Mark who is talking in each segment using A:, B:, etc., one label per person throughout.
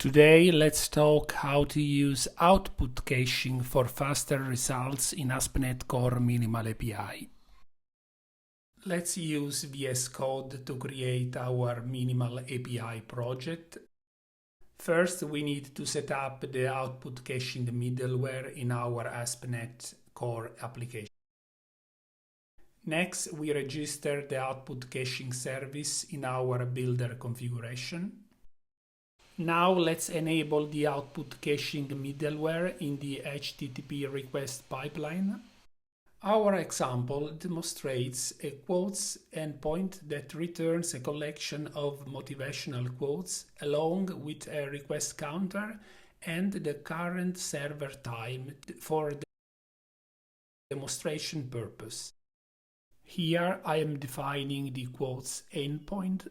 A: Today, let's talk how to use output caching for faster results in ASP.NET Core Minimal API. Let's use VS Code to create our Minimal API project. First, we need to set up the output caching middleware in our ASP.NET Core application. Next, we register the output caching service in our builder configuration. Now let's enable the output caching middleware in the HTTP request pipeline. Our example demonstrates a quotes endpoint that returns a collection of motivational quotes along with a request counter and the current server time for the demonstration purpose. Here I am defining the quotes endpoint.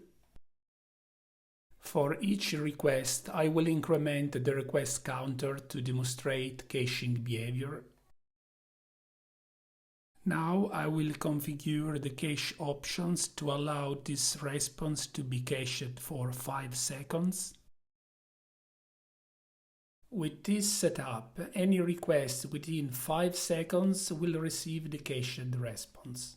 A: For each request, I will increment the request counter to demonstrate caching behavior. Now I will configure the cache options to allow this response to be cached for 5 seconds. With this setup, any request within 5 seconds will receive the cached response.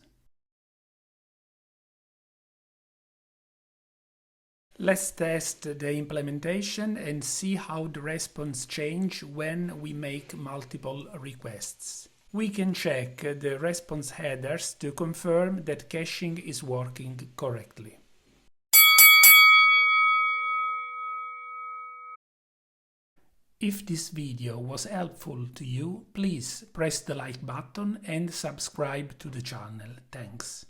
A: Let's test the implementation and see how the response changes when we make multiple requests. We can check the response headers to confirm that caching is working correctly. If this video was helpful to you, please press the like button and subscribe to the channel. Thanks.